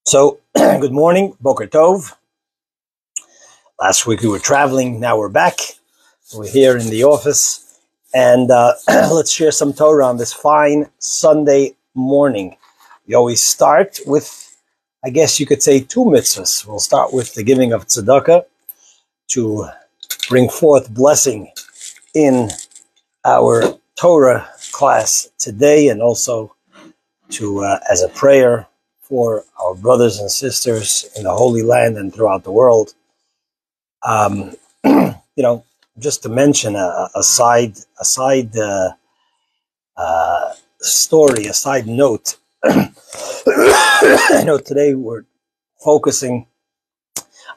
So, good morning, Boker Tov. Last week we were traveling, now we're back. We're here in the office, and let's share some Torah on this fine Sunday morning. We always start with, I guess you could say, two mitzvahs. We'll start with the giving of tzedakah to bring forth blessing in our Torah class today, and also to as a prayer for our brothers and sisters in the Holy Land and throughout the world. Just to mention a side story, a side note. I know today we're focusing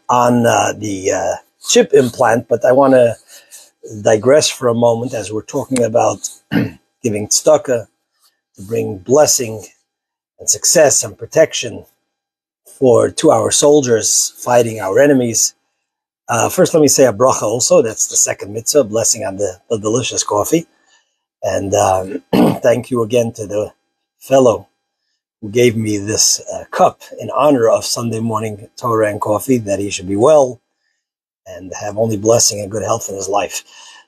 on the chip implant, but I want to digress for a moment as we're talking about giving tzedakah to bring blessing and success and protection to our soldiers fighting our enemies. First, let me say a bracha also. That's the second mitzvah, blessing on the delicious coffee. And thank you again to the fellow who gave me this cup in honor of Sunday morning Torah and coffee, that he should be well and have only blessing and good health in his life.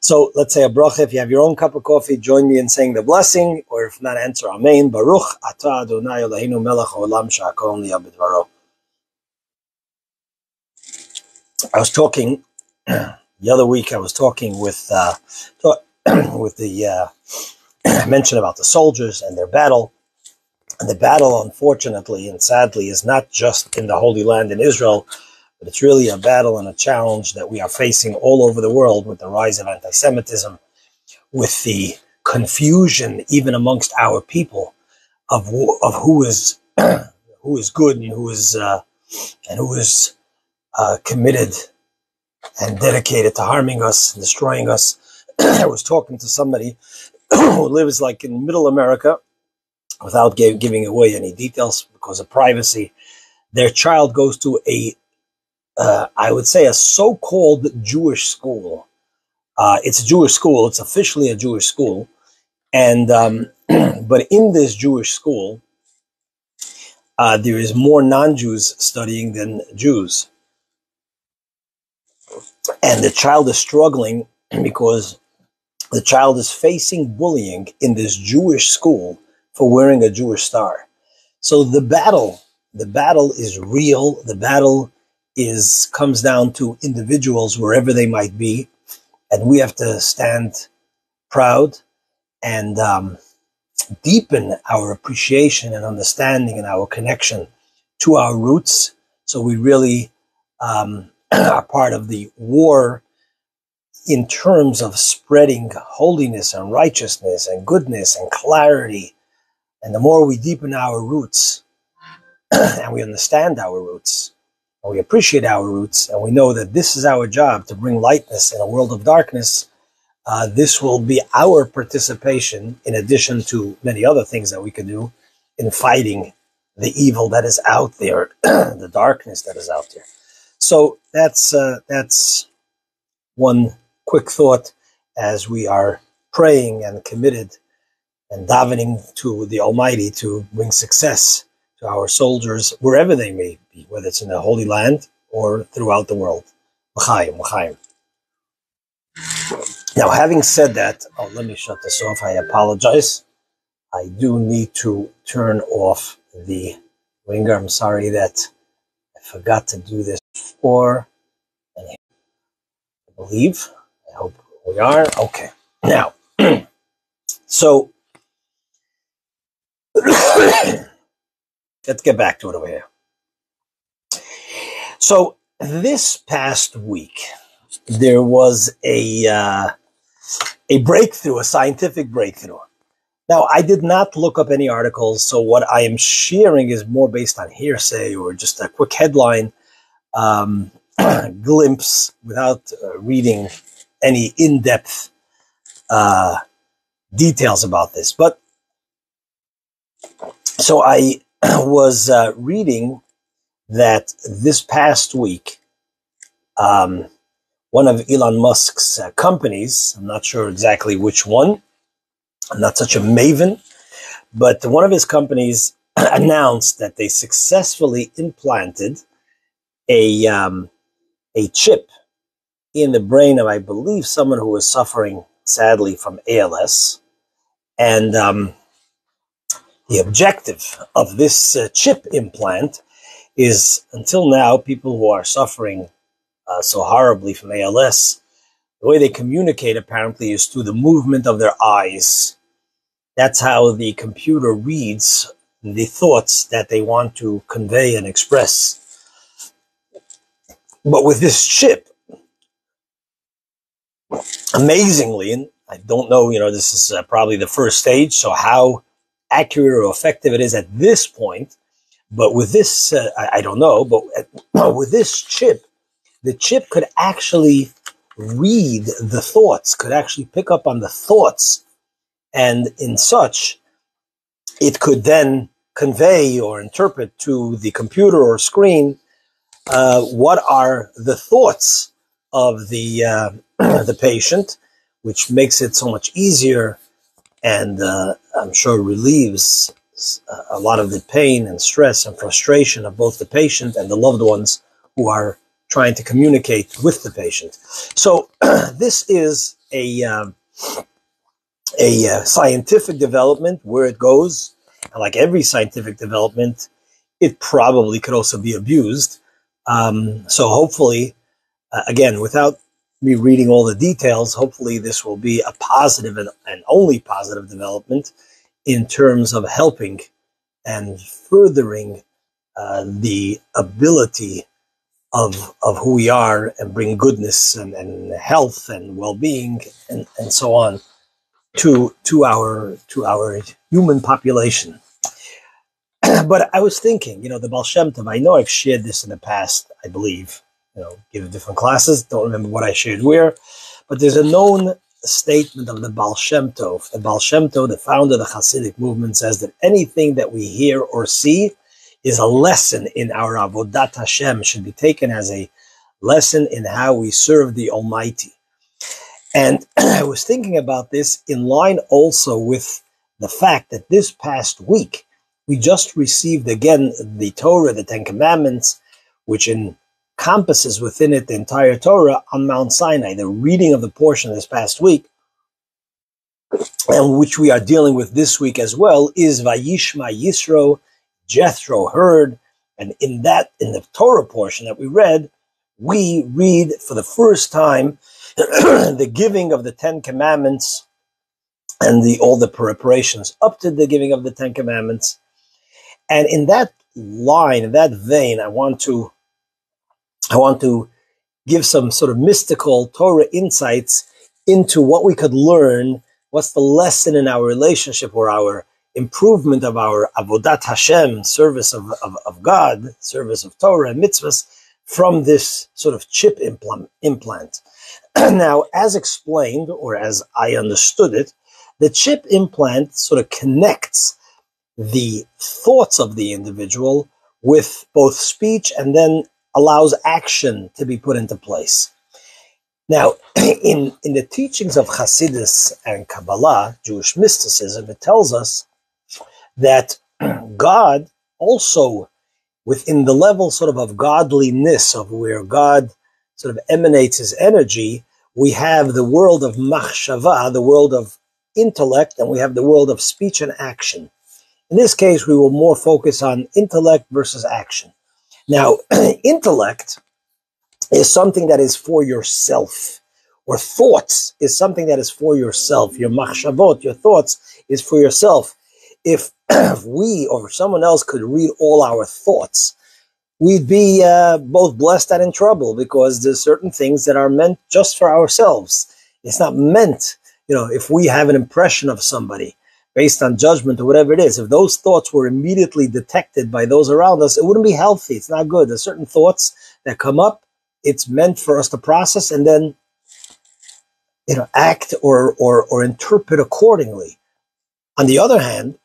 So let's say a bracha. If you have your own cup of coffee, join me in saying the blessing, or if not, answer Amen. Baruch atah Adonai Eloheinu melech haolam she'akol niyeh b'dvaro. I was talking the other week. I was talking with the mention about the soldiers and their battle. And the battle, unfortunately and sadly, is not just in the Holy Land in Israel, but it's really a battle and a challenge that we are facing all over the world with the rise of anti-Semitism, with the confusion even amongst our people of who is good and who is committed and dedicated to harming us and destroying us. I was talking to somebody who lives like in middle America, without giving away any details because of privacy. Their child goes to I would say a so-called Jewish school. It's a Jewish school. It's officially a Jewish school. And but in this Jewish school, there is more non-Jews studying than Jews. And the child is struggling because the child is facing bullying in this Jewish school for wearing a Jewish star. So the battle is real. The battle comes down to individuals wherever they might be. And we have to stand proud and deepen our appreciation and understanding and our connection to our roots. So we really are part of the war in terms of spreading holiness and righteousness and goodness and clarity. And the more we deepen our roots and we understand our roots and we appreciate our roots and we know that this is our job to bring lightness in a world of darkness, this will be our participation, in addition to many other things that we could do, in fighting the evil that is out there, the darkness that is out there. So that's one quick thought as we are praying and committed and davening to the Almighty to bring success to our soldiers wherever they may be, whether it's in the Holy Land or throughout the world. L'chaim, l'chaim. Now, having said that, let me shut this off. I apologize. I do need to turn off the ringer. I'm sorry that I forgot to do this before. And I believe, I hope we are. Okay. Now, so let's get back to it over here. So this past week, there was a breakthrough, a scientific breakthrough. Now, I did not look up any articles, so what I am sharing is more based on hearsay or just a quick headline glimpse without reading any in-depth details about this. But so I was reading that this past week, one of Elon Musk's companies, I'm not sure exactly which one, I'm not such a maven, but one of his companies announced that they successfully implanted a chip in the brain of, I believe, someone who was suffering sadly from ALS. And the objective of this chip implant is, until now, people who are suffering so horribly from ALS, the way they communicate apparently is through the movement of their eyes. That's how the computer reads the thoughts that they want to convey and express. But with this chip, amazingly, and I don't know, this is probably the first stage, so how accurate or effective it is at this point, but with this, I don't know, but with this chip, the chip could actually read the thoughts, could actually pick up on the thoughts, and in such, it could then convey or interpret to the computer or screen what are the thoughts of the the patient, which makes it so much easier, and I'm sure relieves a lot of the pain and stress and frustration of both the patient and the loved ones who are trying to communicate with the patient. So this is a scientific development where it goes, and like every scientific development, it probably could also be abused. So hopefully, again, without me reading all the details, hopefully this will be a positive and only positive development in terms of helping and furthering the ability of who we are, and bring goodness and health and well-being and so on to our human population. But I was thinking, the Baal Shem Tov, I know I've shared this in the past, I believe, give different classes, don't remember what I shared where, but there's a known statement of the Baal Shem Tov. The Baal Shem Tov, the founder of the Hasidic movement, says that anything that we hear or see is a lesson in our Avodat Hashem, should be taken as a lesson in how we serve the Almighty. And I was thinking about this in line also with the fact that this past week, we just received again the Torah, the Ten Commandments, which encompasses within it the entire Torah on Mount Sinai. The reading of the portion this past week, and which we are dealing with this week as well, is Vayishma Yisro, Jethro heard. And in the Torah portion that we read for the first time the giving of the Ten Commandments and all the preparations up to the giving of the Ten Commandments. And in that line, in that vein, I want to give some sort of mystical Torah insights into what we could learn, what's the lesson in our relationship or our improvement of our Avodat Hashem, service of God, service of Torah and mitzvahs, from this sort of chip implant. Now, as explained, or as I understood it, the chip implant sort of connects the thoughts of the individual with both speech, and then allows action to be put into place. Now, in the teachings of Hasidus and Kabbalah, Jewish mysticism, it tells us that God also, within the level sort of godliness, of where God sort of emanates his energy, we have the world of machshava, the world of intellect, and we have the world of speech and action. In this case, we will more focus on intellect versus action. Now, intellect is something that is for yourself, or thoughts is something that is for yourself. Your machshavot, your thoughts, is for yourself. If we or someone else could read all our thoughts, we'd be both blessed and in trouble, because there's certain things that are meant just for ourselves. It's not meant, if we have an impression of somebody based on judgment or whatever it is, if those thoughts were immediately detected by those around us, it wouldn't be healthy. It's not good. There's certain thoughts that come up. It's meant for us to process and then, act or interpret accordingly. On the other hand,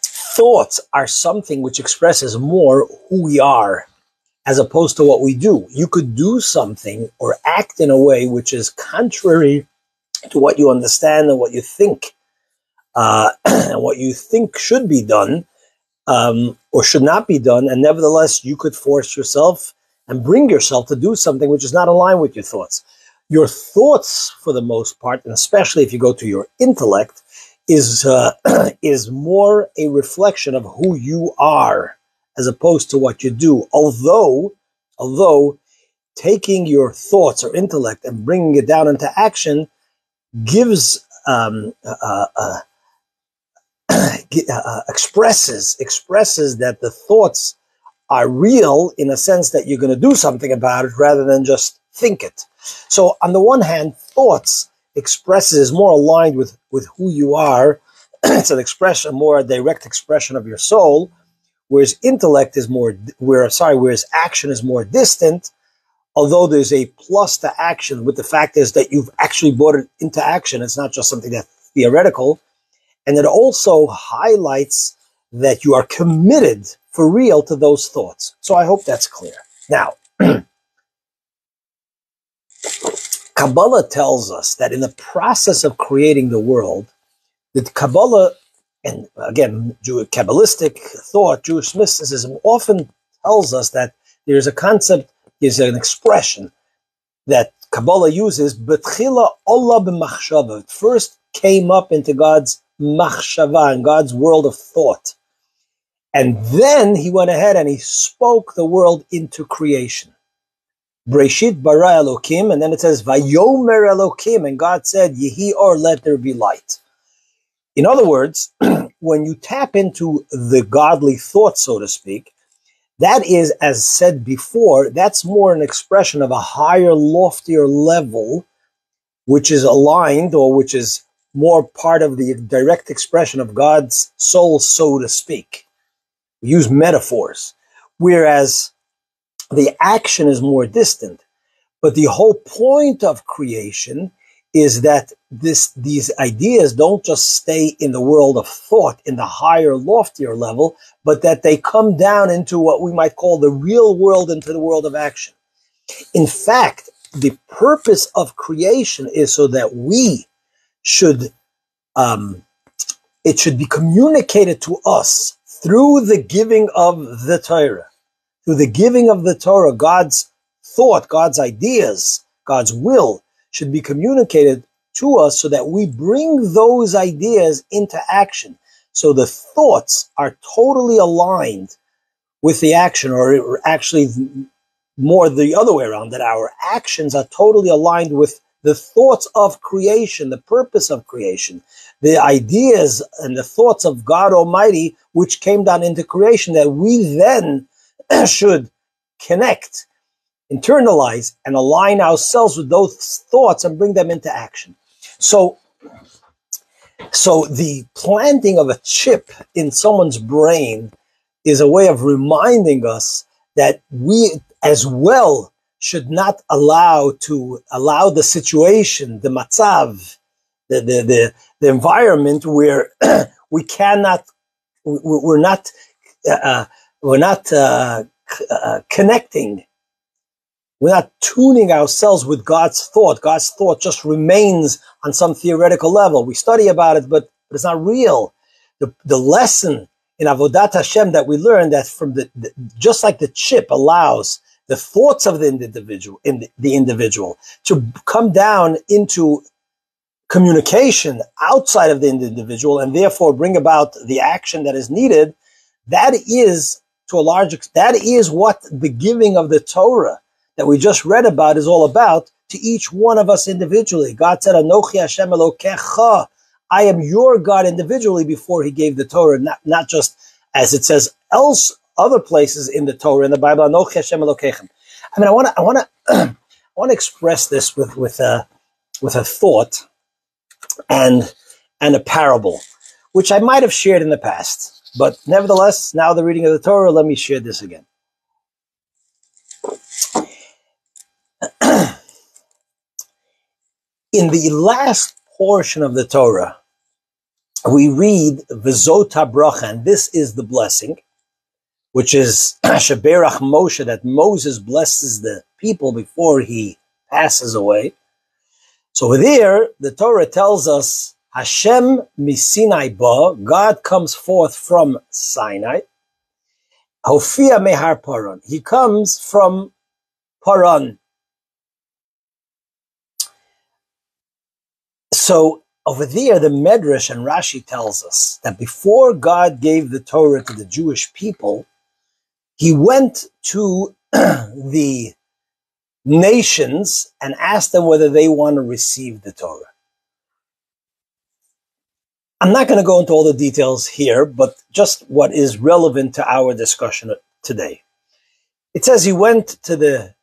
thoughts are something which expresses more who we are as opposed to what we do. You could do something or act in a way which is contrary to what you understand and what you think and what you think should be done, or should not be done, and nevertheless you could force yourself and bring yourself to do something which is not aligned with your thoughts. Your thoughts, for the most part, and especially if you go to your intellect, is more a reflection of who you are as opposed to what you do. Although taking your thoughts or intellect and bringing it down into action gives expresses that the thoughts are real, in a sense that you're going to do something about it rather than just think it. So on the one hand, thoughts expresses more aligned with who you are. It's an expression, more a direct expression of your soul, whereas intellect is more, whereas action is more distant. Although there's a plus to action, with the fact is that you've actually brought it into action. It's not just something that's theoretical. And it also highlights that you are committed for real to those thoughts. So I hope that's clear. Now, Kabbalah tells us that in the process of creating the world, that Kabbalah, and again, Kabbalistic thought, Jewish mysticism often tells us that there's a concept, there's an expression that Kabbalah uses, B'tchila Allah b'machshava. It first came up into God's machshava, in God's world of thought. And then he went ahead and he spoke the world into creation. Breshit bara Elokim, and then it says, Vayomer Elokim, and God said, Yehi or, let there be light. In other words, when you tap into the godly thought, so to speak, that is, as said before, that's more an expression of a higher, loftier level, which is aligned, or which is more part of the direct expression of God's soul, so to speak. We use metaphors, whereas the action is more distant. But the whole point of creation is that these ideas don't just stay in the world of thought, in the higher, loftier level, but that they come down into what we might call the real world, into the world of action. In fact, the purpose of creation is so that we should, it should be communicated to us through the giving of the Torah. Through the giving of the Torah, God's thought, God's ideas, God's will should be communicated to us so that we bring those ideas into action. So the thoughts are totally aligned with the action, or actually more the other way around, that our actions are totally aligned with the thoughts of creation, the purpose of creation, the ideas and the thoughts of God Almighty, which came down into creation, that we then should connect, internalize, and align ourselves with those thoughts and bring them into action. So the planting of a chip in someone's brain is a way of reminding us that we as well should not allow the situation, the matzav, the environment where we cannot, we're not connecting. We're not tuning ourselves with God's thought. God's thought just remains on some theoretical level. We study about it, but it's not real. The lesson in Avodat Hashem that we learn, that from just like the chip allows the thoughts of the individual to come down into communication outside of the individual, and therefore bring about the action that is needed. That is, to a large extent, that is what the giving of the Torah that we just read about is all about, to each one of us individually. God said, Anochi Hashem Elokecha, I am your God individually, before he gave the Torah, not just as it says other places in the Torah, in the Bible, Anochi Hashem Elokechem. I mean, I want to express this with a thought and a parable, which I might have shared in the past, but nevertheless, now the reading of the Torah, let me share this again. In the last portion of the Torah, we read V'zot habracha, and this is the blessing, which is Sheberach Moshe, that Moses blesses the people before he passes away. So there, the Torah tells us Hashem misinai ba, God comes forth from Sinai. Hofia mehar Paran, he comes from Paran. So over there, the Medrash and Rashi tells us that before God gave the Torah to the Jewish people, he went to the nations and asked them whether they want to receive the Torah. I'm not going to go into all the details here, but just what is relevant to our discussion today. It says he went to the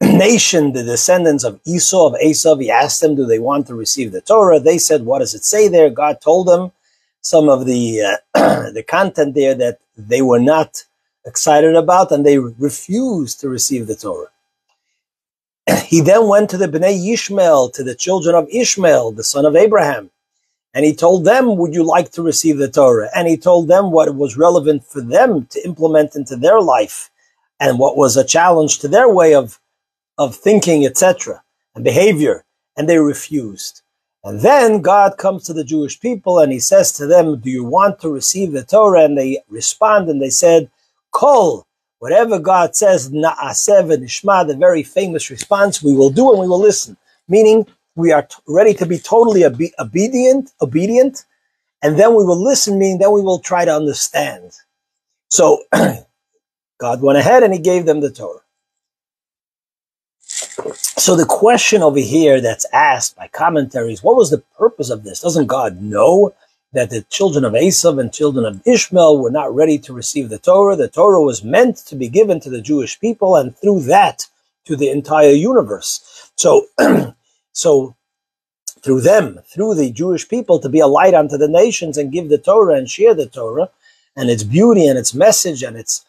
nation, the descendants of Esau, of Esav. He asked them, do they want to receive the Torah? They said, what does it say there? God told them some of the the content there that they were not excited about, and they refused to receive the Torah. He then went to the Bnei Ishmael, to the children of Ishmael, the son of Abraham, and he told them, would you like to receive the Torah? And he told them what was relevant for them to implement into their life and what was a challenge to their way of thinking, etc., and behavior, and they refused. And then God comes to the Jewish people and he says to them, do you want to receive the Torah? And they respond and they said, Kol, whatever God says, na'aseh v'nishma, the very famous response, we will do and we will listen. Meaning, we are ready to be totally obedient, and then we will listen, meaning then we will try to understand. So, God went ahead and he gave them the Torah. So the question over here that's asked by commentaries, what was the purpose of this? Doesn't God know that the children of Esav and children of Ishmael were not ready to receive the Torah? The Torah was meant to be given to the Jewish people, and through that, to the entire universe. So, so through them, through the Jewish people, to be a light unto the nations and give the Torah and share the Torah and its beauty and its message and its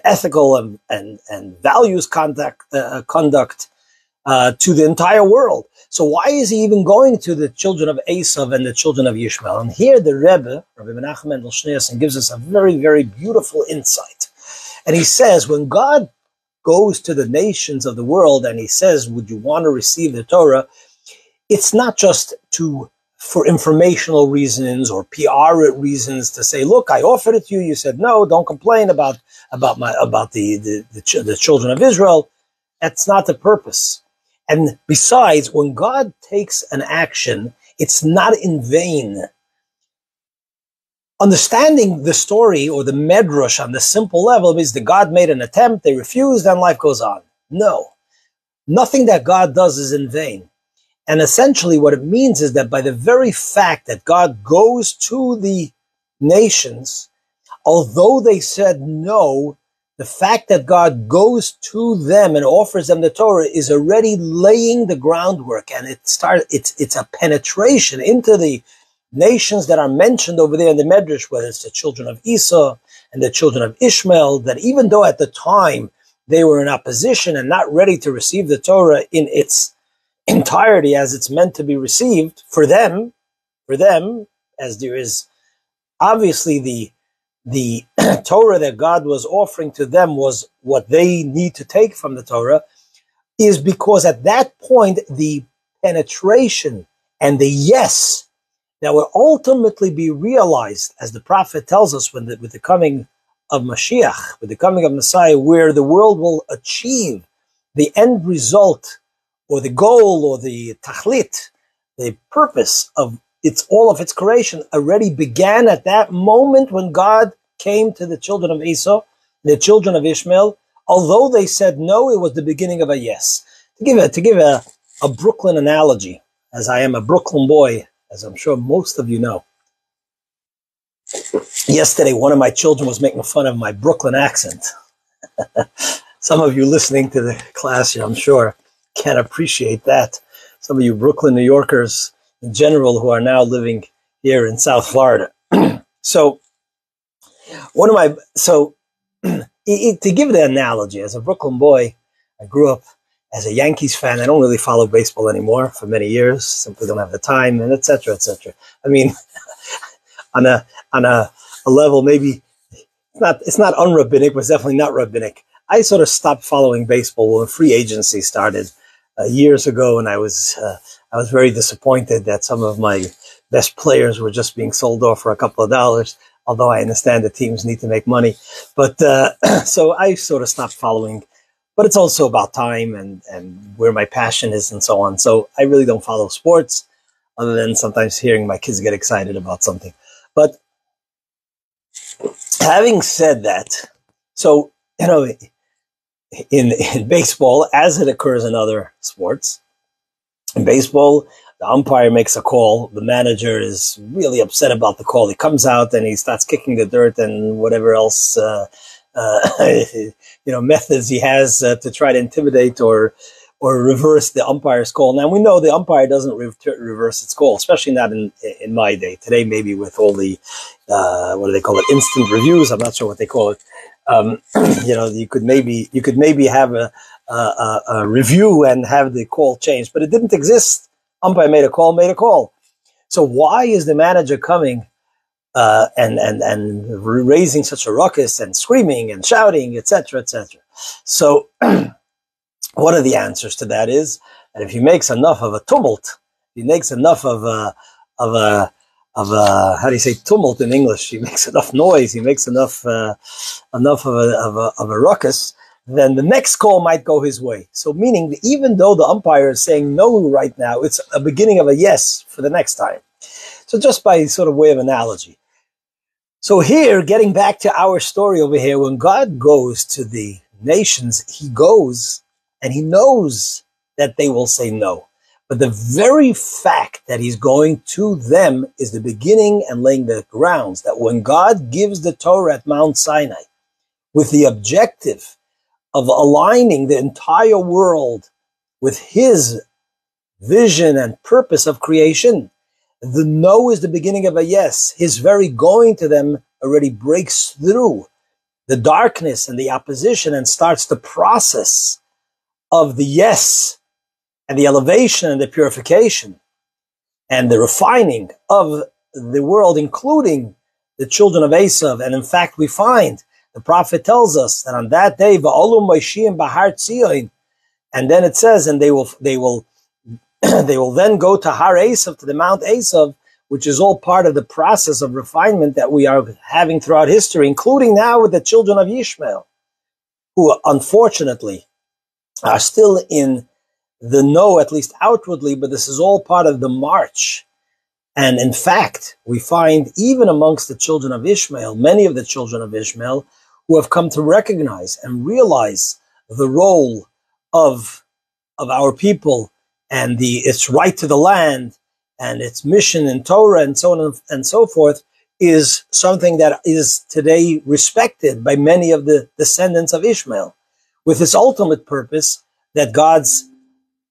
ethical and values conduct to the entire world. So why is he even going to the children of Esav and the children of Ishmael? And here the Rebbe, Rabbi Menachem Mendel Schneerson, gives us a very, very beautiful insight. And he says, when God goes to the nations of the world and he says, would you want to receive the Torah? It's not just for informational reasons or PR reasons to say, look, I offered it to you. You said no. Don't complain about the children of Israel. That's not the purpose. And besides, when God takes an action, it's not in vain. Understanding the story or the medrash on the simple level means that God made an attempt, they refused, and life goes on. No, nothing that God does is in vain. And essentially what it means is that by the very fact that God goes to the nations, although they said no, the fact that God goes to them and offers them the Torah is already laying the groundwork, and it's a penetration into the nations that are mentioned over there in the Medrash, whether it's the children of Esau and the children of Ishmael, that even though at the time they were in opposition and not ready to receive the Torah in its entirety as it's meant to be received for them, as there is obviously the Torah that God was offering to them was what they need to take from the Torah, is because at that point the penetration and the yes that will ultimately be realized, as the prophet tells us, with the coming of Mashiach, with the coming of Messiah, where the world will achieve the end result or the goal or the tachlit, the purpose of all of its creation already began at that moment when God came to the children of Esau, the children of Ishmael. Although they said no, it was the beginning of a yes. To give a Brooklyn analogy, as I am a Brooklyn boy, as I'm sure most of you know. Yesterday, one of my children was making fun of my Brooklyn accent. Some of you listening to the class here, I'm sure, can appreciate that. Some of you Brooklyn, New Yorkers in general who are now living here in South Florida. To give the analogy, as a Brooklyn boy, I grew up as a Yankees fan. I don't really follow baseball anymore for many years, simply don't have the time, and et cetera, et cetera. I mean, on a level, maybe it's not unrabbinic, but it's definitely not rabbinic. I sort of stopped following baseball when free agency started years ago, and I was I was very disappointed that some of my best players were just being sold off for a couple of dollars, although I understand the teams need to make money. But so I sort of stopped following. But it's also about time and where my passion is and so on. So I really don't follow sports other than sometimes hearing my kids get excited about something. But having said that, so, you know, in baseball, as it occurs in other sports, in baseball, the umpire makes a call. The manager is really upset about the call. He comes out and he starts kicking the dirt and whatever else, methods he has to try to intimidate or reverse the umpire's call. Now, we know the umpire doesn't reverse its call, especially not in my day. Today, maybe with all the, what do they call it, instant reviews. I'm not sure what they call it. You could maybe have a review and have the call changed, but it didn't exist. Umpire made a call. So why is the manager coming and raising such a ruckus and screaming and shouting, etc., etc.? So one of the answers to that is that if he makes enough of a tumult, he makes enough of a how do you say tumult in English? He makes enough noise. He makes enough of a ruckus. Then the next call might go his way. So meaning that even though the umpire is saying no right now, it's a beginning of a yes for the next time. So just by sort of way of analogy. So here, getting back to our story over here, when God goes to the nations, he goes and he knows that they will say no. But the very fact that he's going to them is the beginning and laying the grounds that when God gives the Torah at Mount Sinai with the objective of aligning the entire world with his vision and purpose of creation, the no is the beginning of a yes. His very going to them already breaks through the darkness and the opposition and starts the process of the yes and the elevation and the purification and the refining of the world, including the children of Esav. And in fact, we find the prophet tells us that on that day, Va'olum Moishim Bahar Tzion, and then it says, and they will they will then go to Har Esav, to the Mount Esav, which is all part of the process of refinement that we are having throughout history, including now with the children of Ishmael, who unfortunately are still in the no, at least outwardly, but this is all part of the march. And in fact, we find even amongst the children of Ishmael, many of the children of Ishmael, who have come to recognize and realize the role of our people and its right to the land and its mission in Torah and so on and so forth, is something that is today respected by many of the descendants of Ishmael, with this ultimate purpose that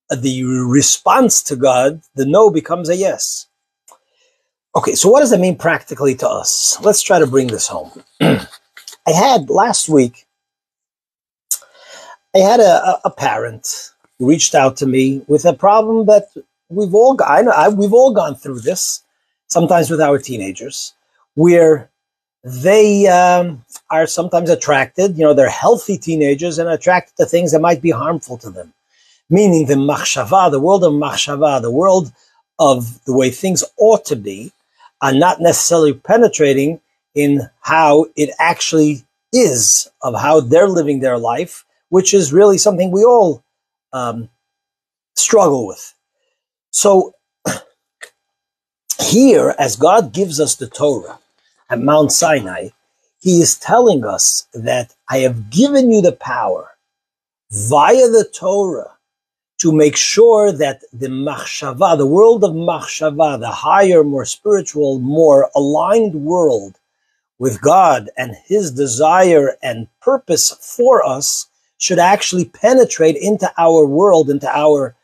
the response to God, the no, becomes a yes. Okay, so what does that mean practically to us? Let's try to bring this home. Last week, I had a parent who reached out to me with a problem that we've all gone through this, sometimes with our teenagers, where they are sometimes attracted, they're healthy teenagers and attracted to things that might be harmful to them. Meaning the machshava, the world of machshava, the world of the way things ought to be, are not necessarily penetrating in how it actually is, of how they're living their life, which is really something we all struggle with. So here, as God gives us the Torah at Mount Sinai, he is telling us that I have given you the power via the Torah to make sure that the machshava, the world of machshava, the higher, more spiritual, more aligned world with God and his desire and purpose for us, should actually penetrate into our world, into our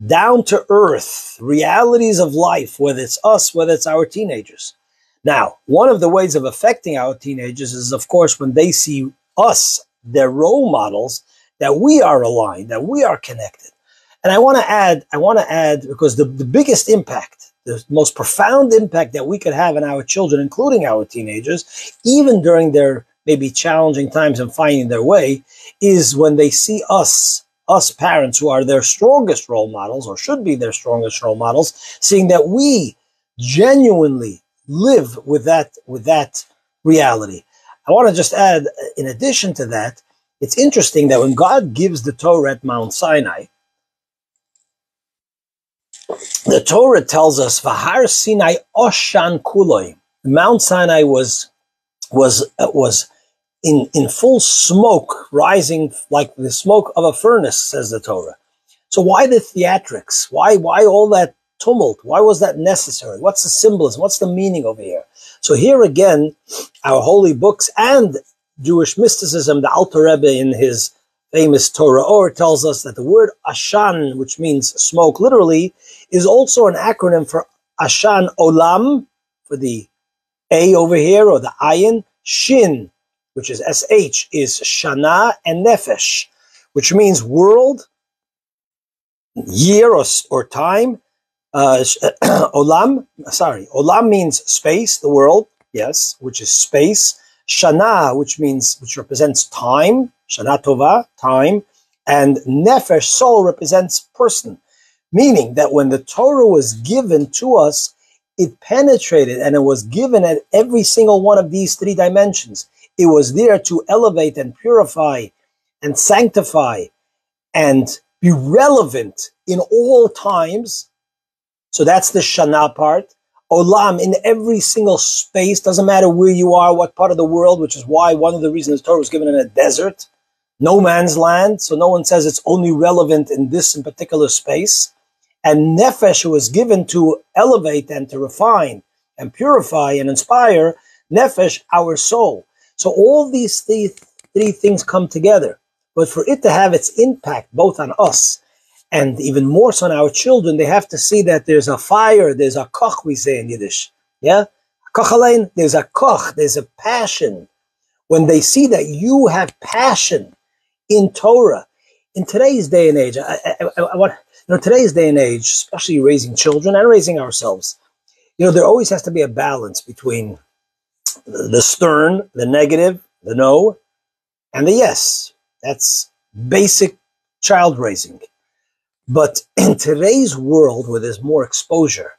down-to-earth realities of life, whether it's us, whether it's our teenagers. Now, one of the ways of affecting our teenagers is, of course, when they see us, their role models, that we are aligned, that we are connected. And I want to add, because the biggest impact, the most profound impact that we could have on our children, including our teenagers, even during their maybe challenging times and finding their way, is when they see us us parents who are their strongest role models, or should be their strongest role models, seeing that we genuinely live with that reality. I want to just add, in addition to that, it's interesting that when God gives the Torah at Mount Sinai, the Torah tells us, "V'har Sinai oshan kuloi." Mount Sinai was in full smoke, rising like the smoke of a furnace, says the Torah. So why the theatrics? Why all that tumult? Why was that necessary? What's the symbolism? What's the meaning over here? So here again, our holy books and Jewish mysticism, the Alter Rebbe in his famous Torah Or tells us that the word Ashan, which means smoke literally, is also an acronym for Ashan Olam, for the A over here, or the Ayin. Shin, which is SH, is Shana, and Nefesh, which means world, year, or time. Olam means space, the world, yes, which is space. Shana, which represents time, Shana Tova, time, and Nefesh, soul, represents person. Meaning that when the Torah was given to us, it penetrated, and it was given at every single one of these three dimensions. It was there to elevate and purify and sanctify and be relevant in all times. So that's the Shana part. Olam, in every single space, doesn't matter where you are, what part of the world, which is why one of the reasons the Torah was given in a desert, no man's land, so no one says it's only relevant in this in particular space. And Nefesh was given to elevate and to refine and purify and inspire. Nefesh, our soul. So all these three things come together. But for it to have its impact both on us and even more so on our children, they have to see that there's a fire, there's a koch, we say in Yiddish. Yeah? Koch allein, there's a koch, there's a passion. When they see that you have passion in Torah, in today's day and age, today's day and age, especially raising children and raising ourselves, there always has to be a balance between the stern, the negative, the no, and the yes. That's basic child raising. But in today's world, where there's more exposure,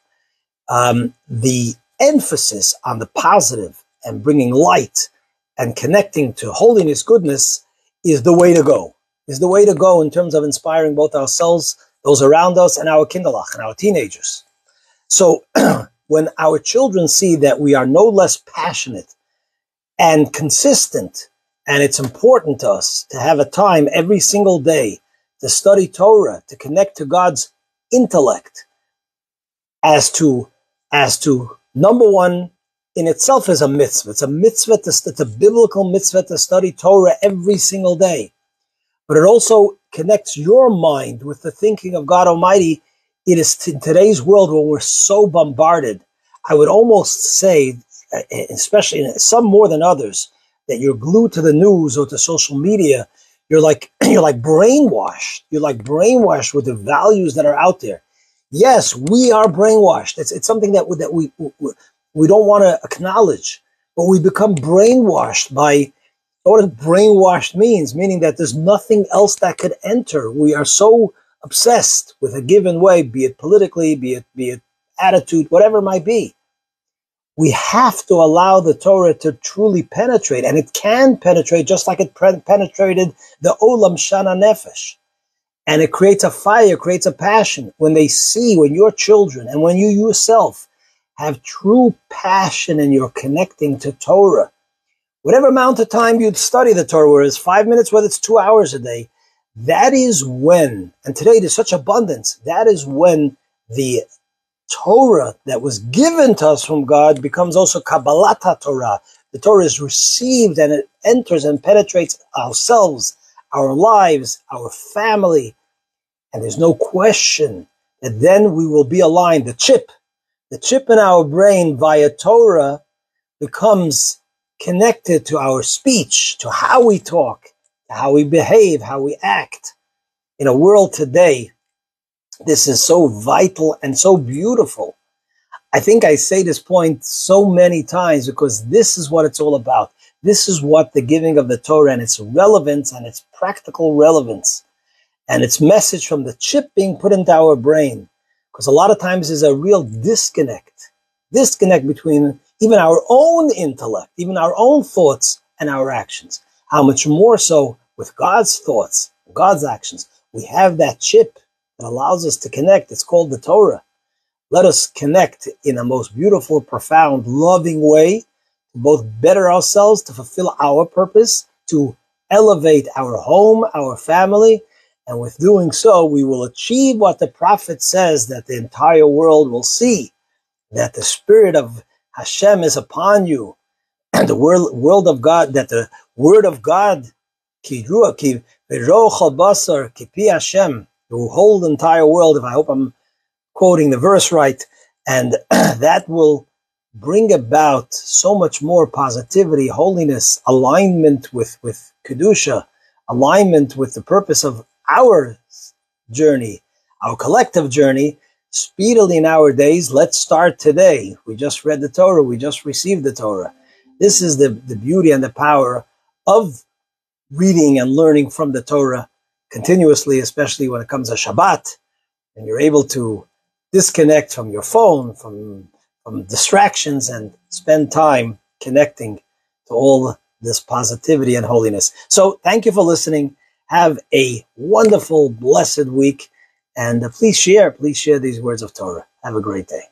the emphasis on the positive and bringing light and connecting to holiness, goodness, is the way to go. Is the way to go in terms of inspiring both ourselves, those around us, and our kindalach, and our teenagers. So when our children see that we are no less passionate and consistent, and it's important to us to have a time every single day to study Torah, to connect to God's intellect, as to number one, in itself is a mitzvah. It's a mitzvah, it's a biblical mitzvah to study Torah every single day. But it also connects your mind with the thinking of God Almighty. It is in today's world when we're so bombarded, I would almost say, especially some more than others, that you're glued to the news or to social media. You're like brainwashed. You're like brainwashed with the values that are out there. Yes, we are brainwashed. It's something that we don't want to acknowledge, but we become brainwashed by what brainwashed means, meaning that there's nothing else that could enter. We are so obsessed with a given way, be it politically, be it attitude, whatever it might be. We have to allow the Torah to truly penetrate, and it can penetrate just like it penetrated the Olam Shana Nefesh. And it creates a fire, creates a passion. When your children and when you yourself have true passion and you're connecting to Torah, whatever amount of time you'd study the Torah, whether it's 5 minutes, whether it's 2 hours a day, that is when, and today there's such abundance, that is when the Torah that was given to us from God becomes also Kabbalat Torah. The Torah is received and it enters and penetrates ourselves, our lives, our family. And there's no question that then we will be aligned. The chip in our brain via Torah becomes connected to our speech, to how we talk, to how we behave, how we act. In a world today, this is so vital and so beautiful. I think I say this point so many times because this is what it's all about. This is what the giving of the Torah and its relevance and its practical relevance and its message from the chip being put into our brain. Because a lot of times there's a real disconnect between even our own intellect, even our own thoughts and our actions. How much more so with God's thoughts, God's actions. We have that chip that allows us to connect. It's called the Torah. Let us connect in a most beautiful, profound, loving way to both better ourselves, to fulfill our purpose, to elevate our home, our family, and with doing so, we will achieve what the prophet says that the entire world will see, that the Spirit of Hashem is upon you, and the world of God, that the Word of God, ki roch habasar, ki pi Hashem, will hold the entire world, if I hope I'm quoting the verse right, and that will bring about so much more positivity, holiness, alignment with Kedusha, alignment with the purpose of our journey, our collective journey, speedily in our days. Let's start today. We just read the Torah. We just received the Torah. This is the beauty and the power of reading and learning from the Torah continuously, especially when it comes to Shabbat, and you're able to disconnect from your phone, from distractions, and spend time connecting to all this positivity and holiness. So thank you for listening. Have a wonderful, blessed week. And please share these words of Torah. Have a great day.